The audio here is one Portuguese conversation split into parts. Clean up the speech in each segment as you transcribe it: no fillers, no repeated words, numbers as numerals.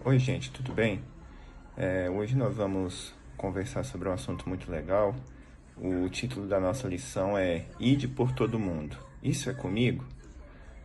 Oi, gente, tudo bem? Hoje nós vamos conversar sobre um assunto muito legal. O título da nossa lição é Ide por todo mundo. Isso é comigo?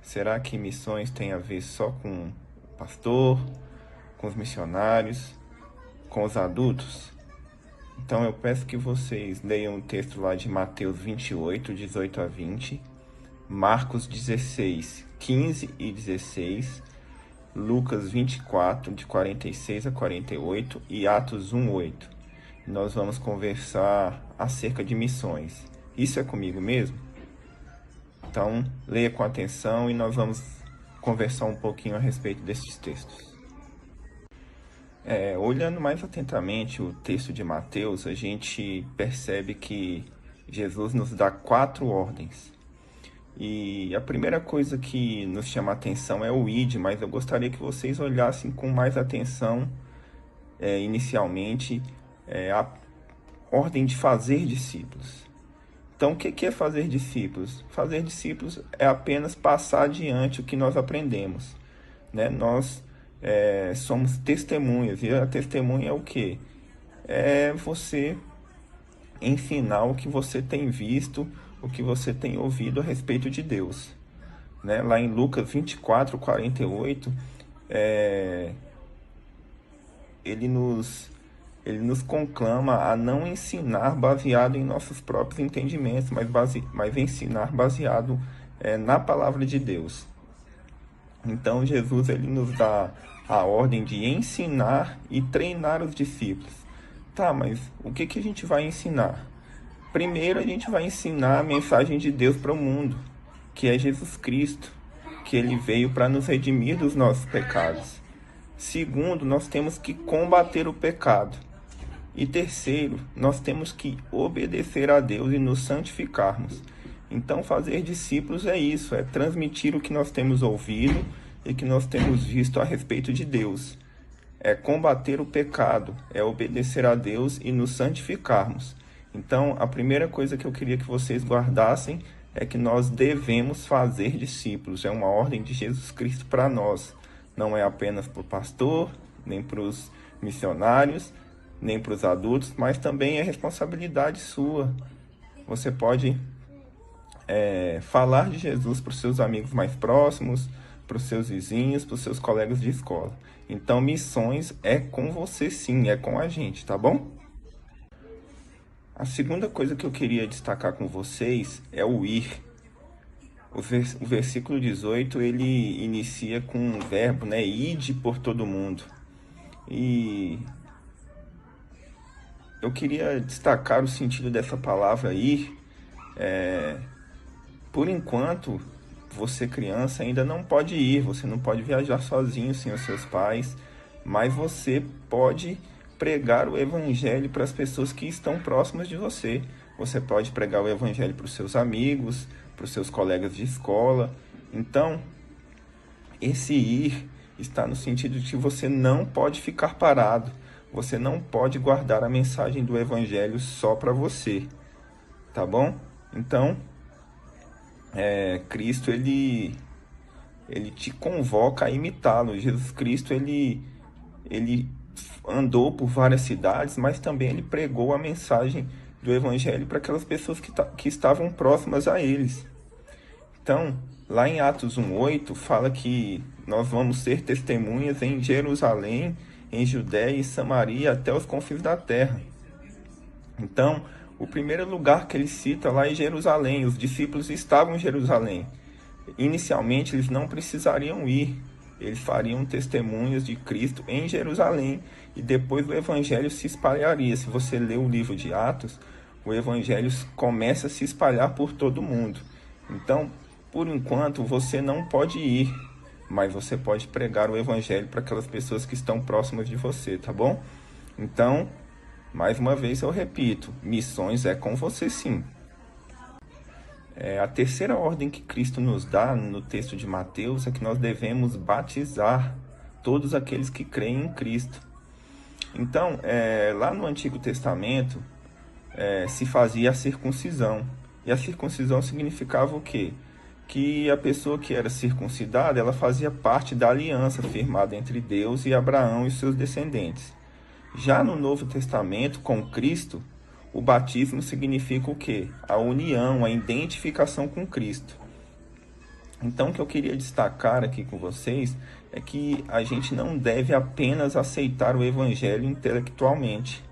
Será que missões tem a ver só com o pastor, com os missionários, com os adultos? Então eu peço que vocês leiam o texto lá de Mateus 28, 18 a 20, Marcos 16, 15 e 16, Lucas 24, de 46 a 48 e Atos 1, 8. Nós vamos conversar acerca de missões. Isso é comigo mesmo? Então, leia com atenção e nós vamos conversar um pouquinho a respeito desses textos. Olhando mais atentamente o texto de Mateus, a gente percebe que Jesus nos dá 4 ordens. E a primeira coisa que nos chama a atenção é o id, mas eu gostaria que vocês olhassem com mais atenção, inicialmente, a ordem de fazer discípulos. Então, o que é fazer discípulos? Fazer discípulos é apenas passar adiante o que nós aprendemos, né? Nós somos testemunhas, e a testemunha é o quê? É você ensinar o que você tem visto, o que você tem ouvido a respeito de Deus, né? Lá em Lucas 24, 48, ele nos conclama a não ensinar baseado em nossos próprios entendimentos, mas ensinar baseado na palavra de Deus. Então Jesus ele nos dá a ordem de ensinar e treinar os discípulos. Tá, mas o que a gente vai ensinar? Primeiro, a gente vai ensinar a mensagem de Deus para o mundo, que é Jesus Cristo, que ele veio para nos redimir dos nossos pecados. Segundo, nós temos que combater o pecado. E terceiro, nós temos que obedecer a Deus e nos santificarmos. Então, fazer discípulos é isso, é transmitir o que nós temos ouvido e que nós temos visto a respeito de Deus. É combater o pecado, é obedecer a Deus e nos santificarmos. Então, a primeira coisa que eu queria que vocês guardassem é que nós devemos fazer discípulos. É uma ordem de Jesus Cristo para nós. Não é apenas para o pastor, nem para os missionários, nem para os adultos, mas também é responsabilidade sua. Você pode falar de Jesus para os seus amigos mais próximos, para os seus vizinhos, para os seus colegas de escola. Então, missões é com você sim, é com a gente, tá bom? A segunda coisa que eu queria destacar com vocês é o ir. O versículo 18, ele inicia com um verbo, né? Ide por todo mundo. E eu queria destacar o sentido dessa palavra ir. Por enquanto, você criança ainda não pode ir, você não pode viajar sozinho sem os seus pais, mas você pode pregar o evangelho para as pessoas que estão próximas de você. Você pode pregar o evangelho para os seus amigos, para os seus colegas de escola. Então, esse ir está no sentido de que você não pode ficar parado. Você não pode guardar a mensagem do evangelho só para você, tá bom? Então, Cristo, ele te convoca a imitá-lo. Jesus Cristo, ele andou por várias cidades, mas também ele pregou a mensagem do evangelho para aquelas pessoas que estavam próximas a eles. Então, lá em Atos 1:8, fala que nós vamos ser testemunhas em Jerusalém, em Judéia e Samaria, até os confins da terra. Então, o primeiro lugar que ele cita lá é Jerusalém. Os discípulos estavam em Jerusalém. Inicialmente, eles não precisariam ir. Eles fariam testemunhas de Cristo em Jerusalém e depois o evangelho se espalharia. Se você ler o livro de Atos, o evangelho começa a se espalhar por todo mundo. Então, por enquanto, você não pode ir, mas você pode pregar o evangelho para aquelas pessoas que estão próximas de você, tá bom? Então, mais uma vez eu repito, missões é com você sim. A terceira ordem que Cristo nos dá no texto de Mateus é que nós devemos batizar todos aqueles que creem em Cristo. Então, lá no Antigo Testamento, se fazia a circuncisão. E a circuncisão significava o quê? que a pessoa que era circuncidada, ela fazia parte da aliança firmada entre Deus e Abraão e seus descendentes. Já no Novo Testamento, com Cristo, o batismo significa o quê? A união, a identificação com Cristo. Então, o que eu queria destacar aqui com vocês é que a gente não deve apenas aceitar o Evangelho intelectualmente,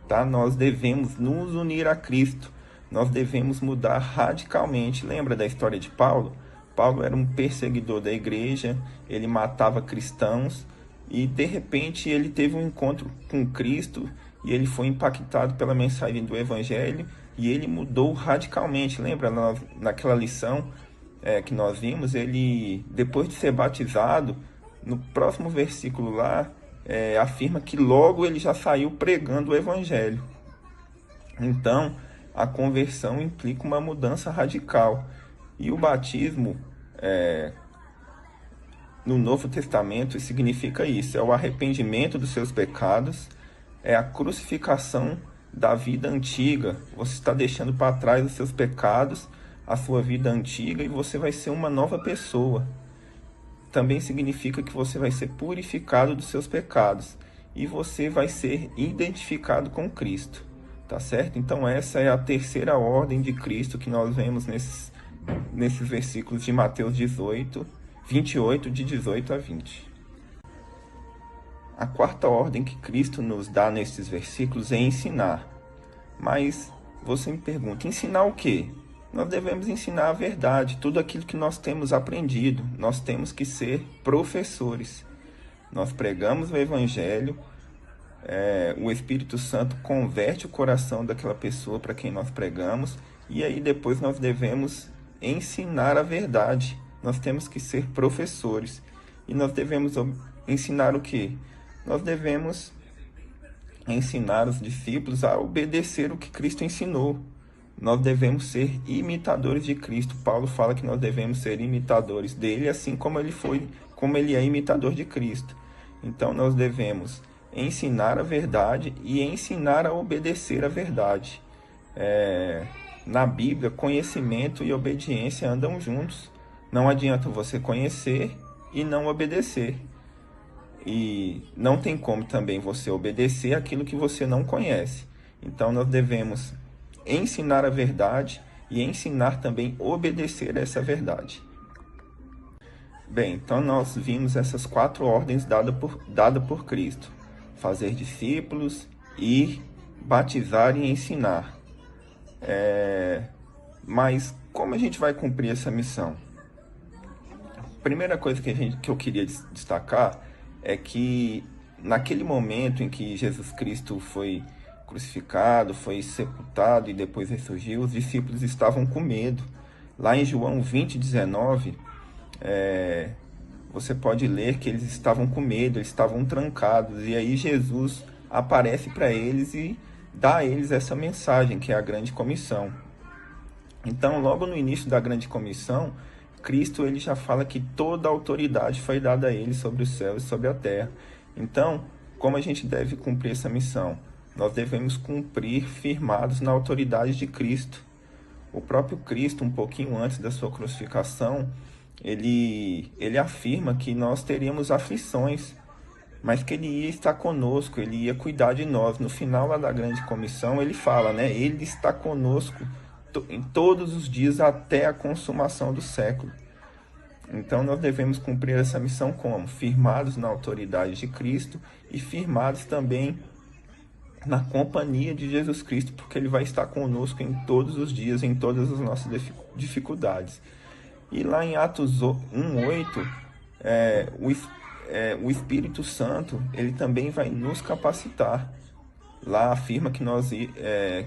tá? Nós devemos nos unir a Cristo, nós devemos mudar radicalmente. Lembra da história de Paulo? Paulo era um perseguidor da igreja, ele matava cristãos e de repente ele teve um encontro com Cristo e ele foi impactado pela mensagem do Evangelho e ele mudou radicalmente. Lembra naquela lição que nós vimos? Ele, depois de ser batizado, no próximo versículo lá, afirma que logo ele já saiu pregando o Evangelho. Então, a conversão implica uma mudança radical. E o batismo, no Novo Testamento, significa isso: é o arrependimento dos seus pecados, é a crucificação da vida antiga. Você está deixando para trás os seus pecados, a sua vida antiga, e você vai ser uma nova pessoa. Também significa que você vai ser purificado dos seus pecados e você vai ser identificado com Cristo, tá certo? Então essa é a terceira ordem de Cristo que nós vemos nesses versículos de Mateus 28, de 18 a 20. A quarta ordem que Cristo nos dá nesses versículos é ensinar. Mas você me pergunta, ensinar o quê? Nós devemos ensinar a verdade, tudo aquilo que nós temos aprendido. Nós temos que ser professores. Nós pregamos o Evangelho, o Espírito Santo converte o coração daquela pessoa para quem nós pregamos, e aí depois nós devemos ensinar a verdade. Nós temos que ser professores. E nós devemos ensinar o quê? Nós devemos ensinar os discípulos a obedecer o que Cristo ensinou. Nós devemos ser imitadores de Cristo. Paulo fala que nós devemos ser imitadores dele, assim como ele é imitador de Cristo. Então nós devemos ensinar a verdade e ensinar a obedecer a verdade. Na Bíblia, conhecimento e obediência andam juntos. Não adianta você conhecer e não obedecer. E não tem como também você obedecer aquilo que você não conhece. Então nós devemos ensinar a verdade e ensinar também a obedecer a essa verdade. Bem, então nós vimos essas 4 ordens dadas por Cristo: fazer discípulos, ir, batizar e ensinar. Mas como a gente vai cumprir essa missão? A primeira coisa que eu queria destacar é que naquele momento em que Jesus Cristo foi crucificado, foi sepultado e depois ressurgiu, os discípulos estavam com medo. Lá em João 20:19, você pode ler que eles estavam com medo, eles estavam trancados, e aí Jesus aparece para eles e dá a eles essa mensagem, que é a grande comissão. Então, logo no início da grande comissão, Cristo ele já fala que toda a autoridade foi dada a ele sobre o céu e sobre a terra. Então, como a gente deve cumprir essa missão? Nós devemos cumprir firmados na autoridade de Cristo. O próprio Cristo, um pouquinho antes da sua crucificação, ele afirma que nós teríamos aflições, mas que ele ia estar conosco, ele ia cuidar de nós. No final lá da grande comissão, ele fala, né? Ele está conosco em todos os dias até a consumação do século. Então nós devemos cumprir essa missão como? Firmados na autoridade de Cristo e firmados também na companhia de Jesus Cristo, porque ele vai estar conosco em todos os dias, em todas as nossas dificuldades. E lá em Atos 1:8, o Espírito Santo ele também vai nos capacitar. Lá afirma que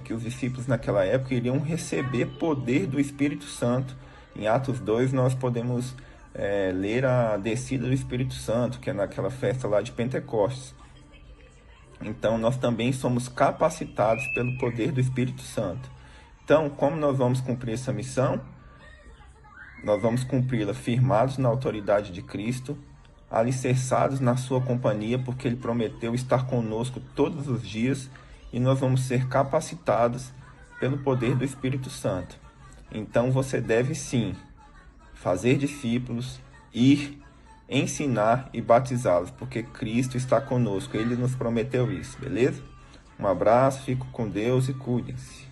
que os discípulos naquela época iriam receber poder do Espírito Santo. Em Atos 2 nós podemos ler a descida do Espírito Santo, que é naquela festa lá de Pentecostes. Então nós também somos capacitados pelo poder do Espírito Santo. Então, como nós vamos cumprir essa missão? Nós vamos cumpri-la firmados na autoridade de Cristo, alicerçados na sua companhia, porque ele prometeu estar conosco todos os dias, e nós vamos ser capacitados pelo poder do Espírito Santo. Então você deve sim fazer discípulos, ir, ensinar e batizá-los, porque Cristo está conosco, Ele nos prometeu isso, beleza? Um abraço, fico com Deus e cuidem-se.